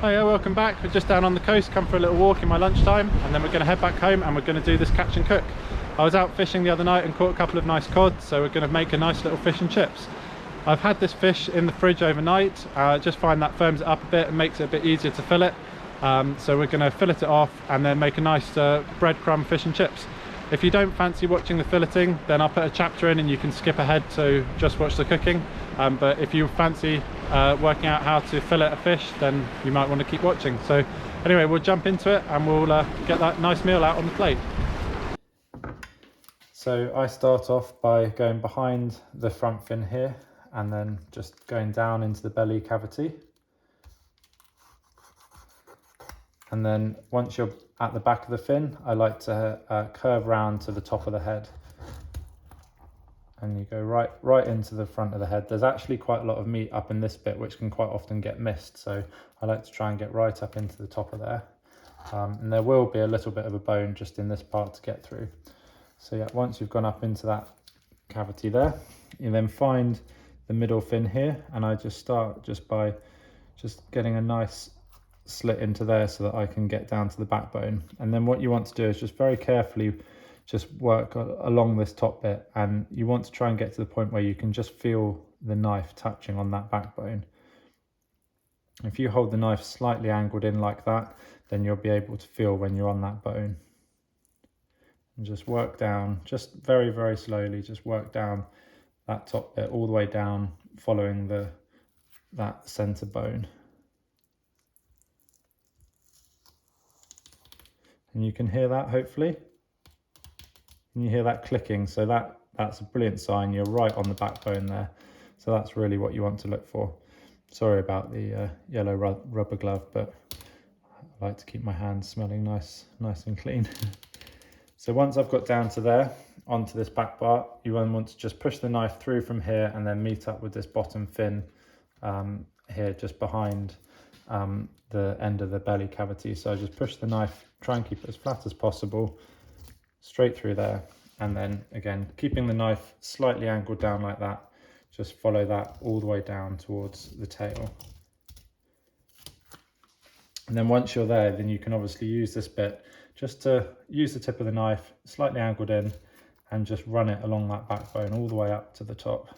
Oh yeah, welcome back. We're just down on the coast, come for a little walk in my lunchtime, and then we're going to head back home and we're going to do this catch and cook. I was out fishing the other night and caught a couple of nice cod, so we're going to make a nice little fish and chips. I've had this fish in the fridge overnight. I just find that firms it up a bit and makes it a bit easier to fillet. So we're going to fillet it off and then make a nice breadcrumb fish and chips. If you don't fancy watching the filleting, then I'll put a chapter in and you can skip ahead to just watch the cooking. But if you fancy working out how to fillet a fish, then you might want to keep watching. So anyway, we'll jump into it and we'll get that nice meal out on the plate. So I start off by going behind the front fin here and then just going down into the belly cavity. And then once you're at the back of the fin, I like to curve round to the top of the head. And you go right into the front of the head. There's actually quite a lot of meat up in this bit, which can quite often get missed. So I like to try and get right up into the top of there. And there will be a little bit of a bone just in this part to get through. So yeah, once you've gone up into that cavity there, you then find the middle fin here. And I just start by getting a nice slit into there so that I can get down to the backbone. And then what you want to do is just very carefully just work along this top bit, and you want to try and get to the point where you can just feel the knife touching on that backbone. If you hold the knife slightly angled in like that, then you'll be able to feel when you're on that bone. And just work down, just very, very slowly, just work down that top bit all the way down, following that center bone. And you can hear that, hopefully. And you hear that clicking, so that's a brilliant sign. You're right on the backbone there. So that's really what you want to look for. Sorry about the yellow rubber glove, but I like to keep my hands smelling nice and clean. So once I've got down to there, onto this back part, you want to just push the knife through from here and then meet up with this bottom fin here just behind the end of the belly cavity. So I just push the knife, try and keep it as flat as possible, straight through there, and then again keeping the knife slightly angled down like that, just follow that all the way down towards the tail. And then once you're there, then you can obviously use this bit just to use the tip of the knife slightly angled in and just run it along that backbone all the way up to the top.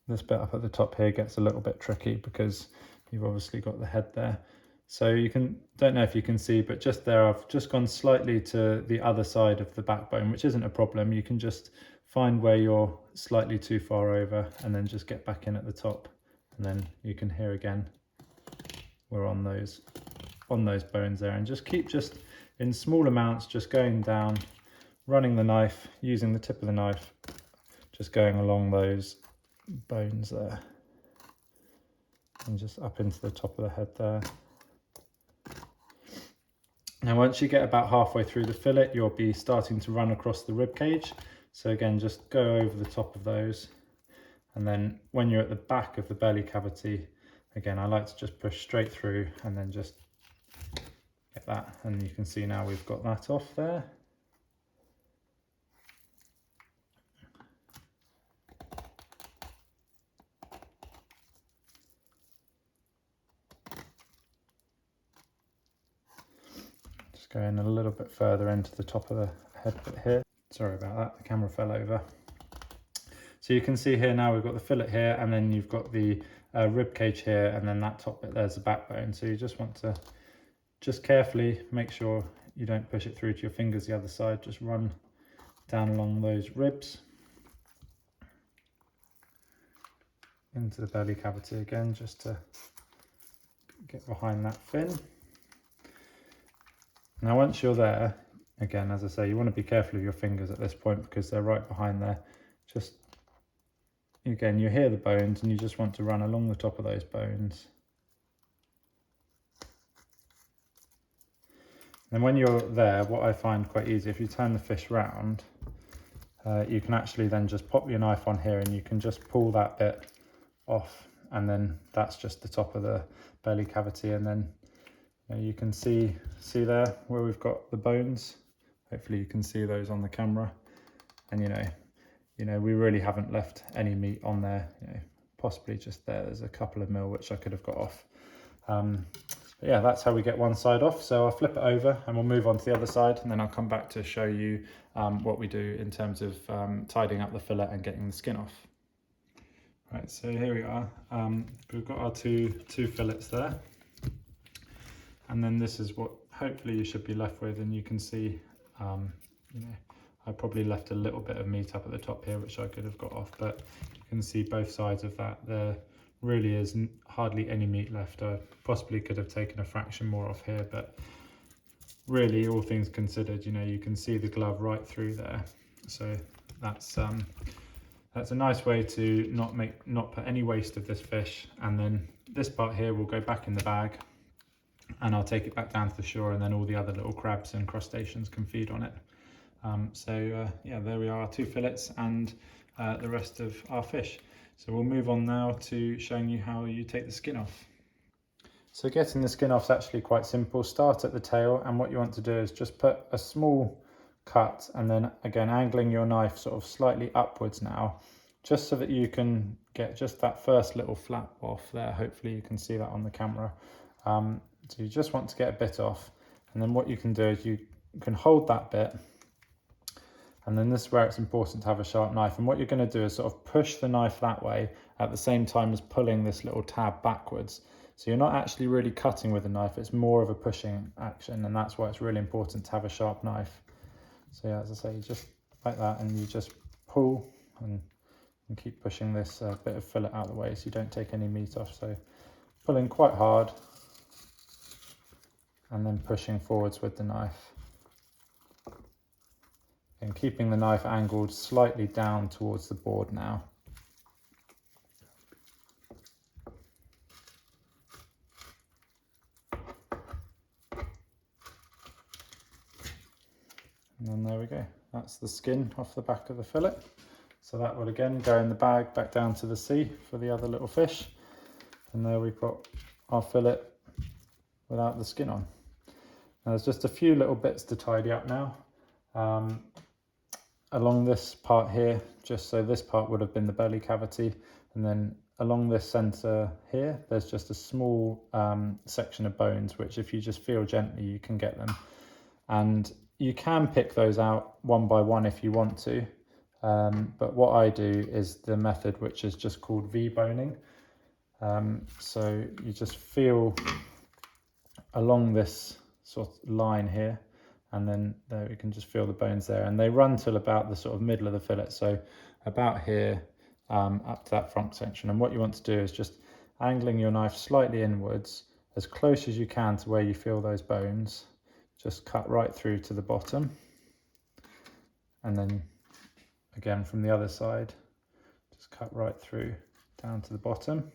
This bit up at the top here gets a little bit tricky because you've obviously got the head there. So you don't know if you can see, but just there I've just gone slightly to the other side of the backbone, which isn't a problem. You can just find where you're slightly too far over and then just get back in at the top. And then you can hear again, we're on those bones there, and just keep just in small amounts, just going down, running the knife, using the tip of the knife, just going along those bones there and just up into the top of the head there. Now once you get about halfway through the fillet, you'll be starting to run across the rib cage. So again, just go over the top of those, and then when you're at the back of the belly cavity, again I like to just push straight through and then just get that, and you can see now we've got that off there. Going a little bit further into the top of the head bit here. Sorry about that, the camera fell over. So you can see here now we've got the fillet here, and then you've got the rib cage here, and then that top bit there's the backbone. So you just want to just carefully make sure you don't push it through to your fingers the other side. Just run down along those ribs into the belly cavity again, just to get behind that fin. Now once you're there, again, as I say, you want to be careful of your fingers at this point because they're right behind there. Just, again, you hear the bones and you just want to run along the top of those bones. And when you're there, what I find quite easy, if you turn the fish round, you can actually then just pop your knife on here and you can just pull that bit off, and then that's just the top of the belly cavity. And then you can see there where we've got the bones. Hopefully you can see those on the camera. And we really haven't left any meat on there. Possibly just there's a couple of mil which I could have got off. But yeah, that's how we get one side off. So I'll flip it over and we'll move on to the other side, and then I'll come back to show you what we do in terms of tidying up the fillet and getting the skin off. Right, so here we are. We've got our two fillets there, and then this is what hopefully you should be left with. And you can see, I probably left a little bit of meat up at the top here, which I could have got off, but you can see both sides of that. There really is hardly any meat left. I possibly could have taken a fraction more off here, but really, all things considered, you can see the glove right through there. So that's a nice way to not put any waste of this fish. And then this part here will go back in the bag, and I'll take it back down to the shore, and then all the other little crabs and crustaceans can feed on it. Yeah, there we are, our two fillets and the rest of our fish. So we'll move on now to showing you how you take the skin off. So getting the skin off is actually quite simple. Start at the tail, and what you want to do is just put a small cut, and then again angling your knife sort of slightly upwards now, just so that you can get just that first little flap off there. Hopefully you can see that on the camera. So you just want to get a bit off, and then what you can do is you can hold that bit. And then this is where it's important to have a sharp knife. And what you're going to do is sort of push the knife that way at the same time as pulling this little tab backwards. So you're not actually really cutting with the knife, it's more of a pushing action, and that's why it's really important to have a sharp knife. So yeah, as I say, just like that, and you just pull and keep pushing this bit of fillet out of the way so you don't take any meat off. So pulling quite hard and then pushing forwards with the knife. And keeping the knife angled slightly down towards the board now. And then there we go. That's the skin off the back of the fillet. So that will again go in the bag back down to the sea for the other little fish. And there we've got our fillet without the skin on. Now there's just a few little bits to tidy up now. Along this part here, just so this part would have been the belly cavity, and then along this center here, there's just a small section of bones, which if you just feel gently, you can get them. And you can pick those out one by one if you want to. But what I do is the method which is just called V-boning. So you just feel along this sort of line here, and then there you can just feel the bones there, and they run till about the sort of middle of the fillet, so about here up to that front section. And what you want to do is just angling your knife slightly inwards as close as you can to where you feel those bones, just cut right through to the bottom, and then again from the other side just cut right through down to the bottom,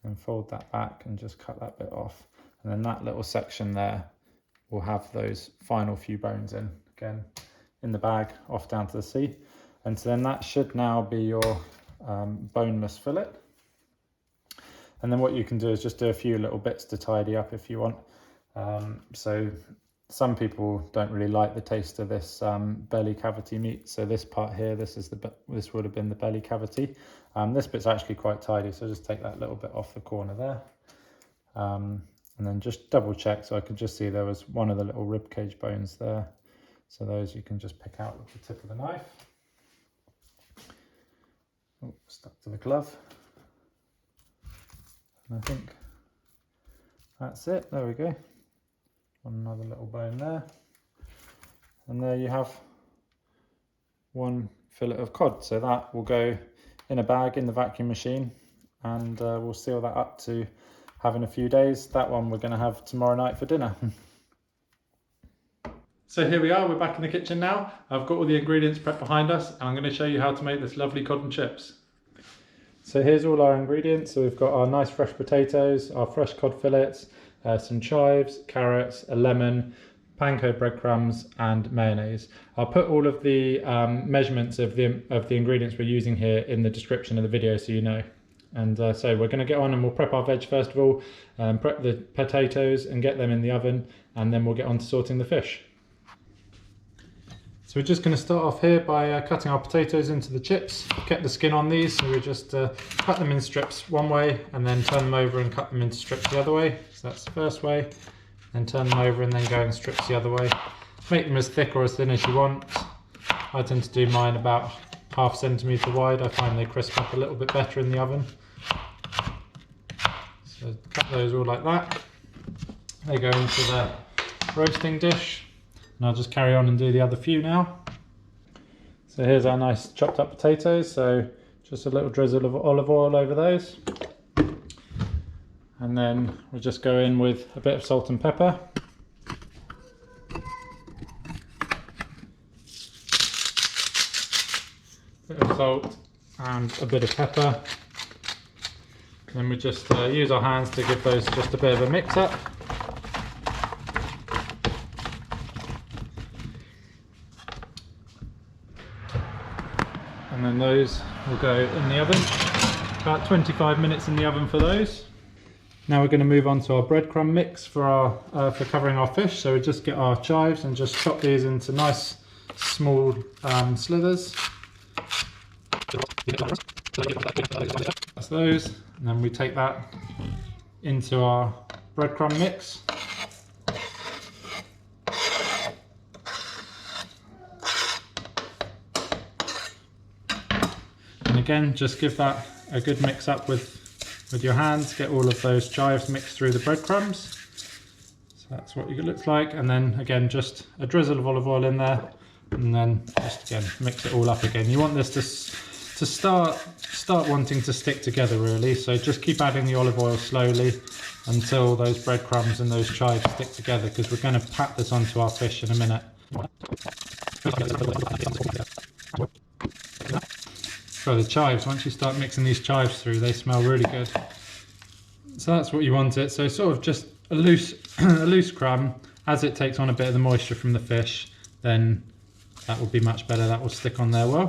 and fold that back and just cut that bit off. And then that little section there will have those final few bones in, again in the bag off down to the sea. And so then that should now be your boneless fillet. And then what you can do is just do a few little bits to tidy up if you want. So some people don't really like the taste of this belly cavity meat. So this part here, this would have been the belly cavity. This bit's actually quite tidy, so just take that little bit off the corner there. And then just double check, so I could just see there was one of the little rib cage bones there. So those you can just pick out with the tip of the knife. Oh, stuck to the glove. And I think that's it, there we go. Another little bone there. And there you have one fillet of cod. So that will go in a bag in the vacuum machine, and we'll seal that up to having a few days. That one we're going to have tomorrow night for dinner. So here we are, we're back in the kitchen now. I've got all the ingredients prepped behind us, and I'm going to show you how to make this lovely cod and chips. So here's all our ingredients. So we've got our nice fresh potatoes, our fresh cod fillets, some chives, carrots, a lemon, panko breadcrumbs, and mayonnaise. I'll put all of the measurements of the ingredients we're using here in the description of the video so you know. And so we're going to get on and we'll prep our veg first of all, prep the potatoes and get them in the oven, and then we'll get on to sorting the fish. So we're just going to start off here by cutting our potatoes into the chips. Get the skin on these, so we just cut them in strips one way and then turn them over and cut them into strips the other way. So that's the first way. Then turn them over and then go in strips the other way. Make them as thick or as thin as you want. I tend to do mine about ½ centimetre wide. I find they crisp up a little bit better in the oven. So cut those all like that. They go into the roasting dish. And I'll just carry on and do the other few now. So here's our nice chopped up potatoes. So just a little drizzle of olive oil over those. And then we'll just go in with a bit of salt and pepper. Bit of salt and a bit of pepper. Then we just use our hands to give those just a bit of a mix up. And then those will go in the oven, about 25 minutes in the oven for those. Now we're going to move on to our breadcrumb mix for covering our fish. So we just get our chives and just chop these into nice small slithers. That's those, and then we take that into our breadcrumb mix. And again, just give that a good mix up with your hands. Get all of those chives mixed through the breadcrumbs. So that's what it looks like. And then again, just a drizzle of olive oil in there, and then just again mix it all up again. You want this to start wanting to stick together really. So just keep adding the olive oil slowly until those breadcrumbs and those chives stick together, because we're going to pat this onto our fish in a minute. So the chives, once you start mixing these chives through, they smell really good. So that's what you want it. So sort of just a loose crumb. As it takes on a bit of the moisture from the fish, then that will be much better. That will stick on there well.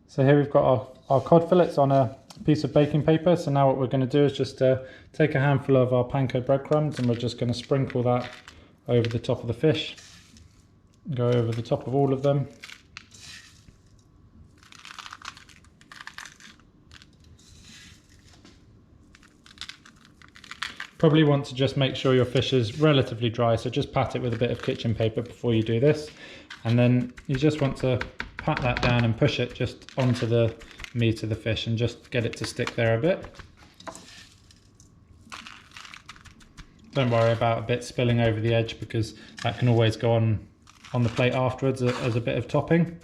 So here we've got our cod fillets on a piece of baking paper. So now what we're going to do is just take a handful of our panko breadcrumbs, and we're just going to sprinkle that over the top of the fish. Go over the top of all of them. Probably want to just make sure your fish is relatively dry, so just pat it with a bit of kitchen paper before you do this. And then you just want to pat that down and push it just onto the meat of the fish and just get it to stick there a bit. Don't worry about a bit spilling over the edge, because that can always go on the plate afterwards as a bit of topping.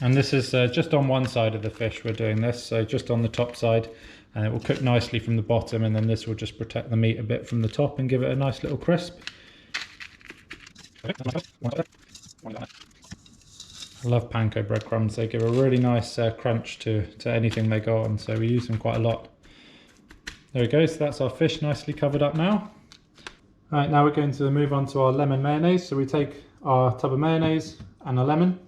And this is just on one side of the fish we're doing this, so just on the top side, and it will cook nicely from the bottom, and then this will just protect the meat a bit from the top and give it a nice little crisp. I love panko breadcrumbs. They give a really nice crunch to anything they go on, so we use them quite a lot. There we go, so that's our fish nicely covered up now. Alright, now we're going to move on to our lemon mayonnaise. So we take our tub of mayonnaise and a lemon.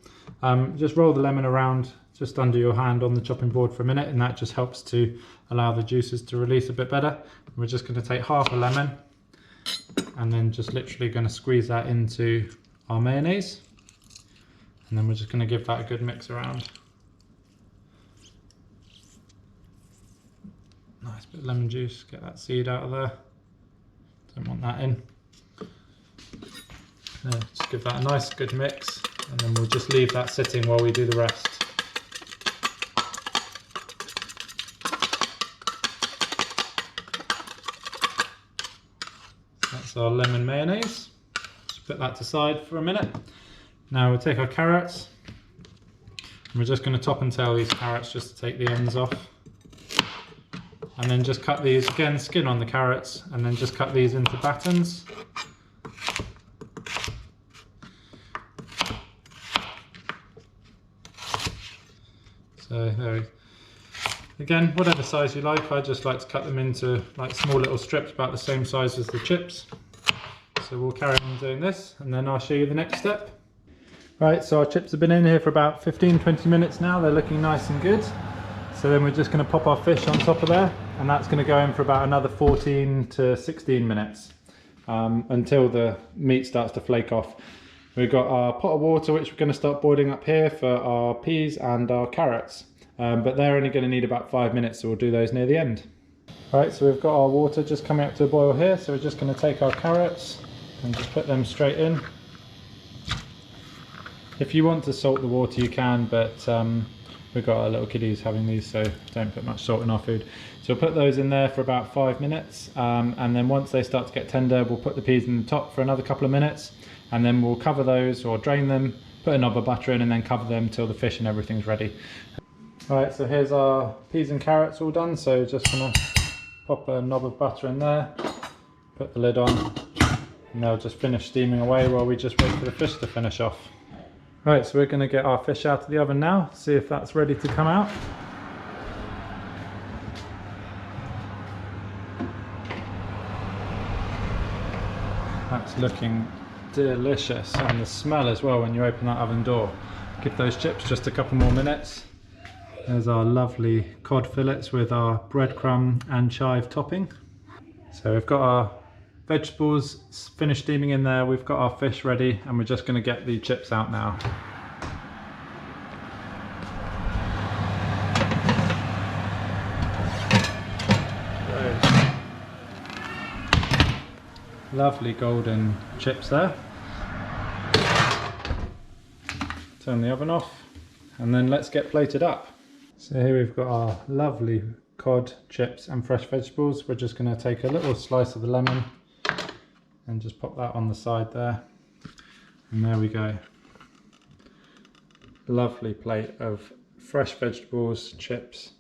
Just roll the lemon around just under your hand on the chopping board for a minute, and that just helps to allow the juices to release a bit better. We're just going to take half a lemon and then just literally going to squeeze that into our mayonnaise, and then we're just going to give that a good mix around. Nice bit of lemon juice, get that seed out of there, don't want that in. Just give that a nice good mix, and then we'll just leave that sitting while we do the rest. That's our lemon mayonnaise. Just put that to side for a minute. Now we'll take our carrots, and we're just going to top and tail these carrots just to take the ends off. And then just cut these, again, skin on the carrots, and then just cut these into battens. So there we go. Again, whatever size you like, I just like to cut them into like small little strips about the same size as the chips. So we'll carry on doing this, and then I'll show you the next step. Right, so our chips have been in here for about 15-20 minutes now. They're looking nice and good. So then we're just going to pop our fish on top of there, and that's going to go in for about another 14 to 16 minutes. until the meat starts to flake off. We've got our pot of water which we're going to start boiling up here for our peas and our carrots, but they're only going to need about 5 minutes, so we'll do those near the end. Right, so we've got our water just coming up to a boil here, so we're just going to take our carrots and just put them straight in. If you want to salt the water you can, but we've got our little kiddies having these, so don't put much salt in our food. So we'll put those in there for about 5 minutes, and then once they start to get tender, we'll put the peas in the top for another couple of minutes, and then we'll cover those or drain them, put a knob of butter in, and then cover them till the fish and everything's ready. Right, so here's our peas and carrots all done, so just gonna pop a knob of butter in there, put the lid on, and they'll just finish steaming away while we just wait for the fish to finish off. Right, so we're going to get our fish out of the oven now, see if that's ready to come out. That's looking delicious, and the smell as well when you open that oven door. Give those chips just a couple more minutes. There's our lovely cod fillets with our breadcrumb and chive topping. So we've got our vegetables finished steaming in there, we've got our fish ready, and we're just going to get the chips out now. Lovely golden chips there. Turn the oven off, and then let's get plated up. So here we've got our lovely cod, chips and fresh vegetables. We're just going to take a little slice of the lemon and just pop that on the side there, and there we go. Lovely plate of fresh vegetables, chips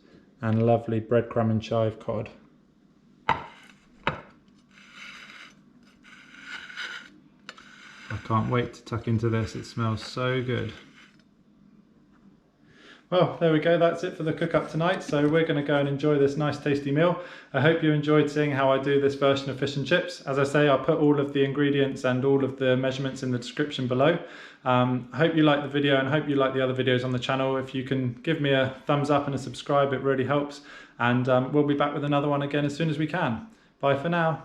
and lovely breadcrumb and chive cod. I can't wait to tuck into this, it smells so good. Well, there we go, that's it for the cook up tonight. So we're going to go and enjoy this nice tasty meal. I hope you enjoyed seeing how I do this version of fish and chips. As I say, I'll put all of the ingredients and all of the measurements in the description below. I hope you like the video and hope you like the other videos on the channel. If you can give me a thumbs up and a subscribe, it really helps. And we'll be back with another one again as soon as we can. Bye for now.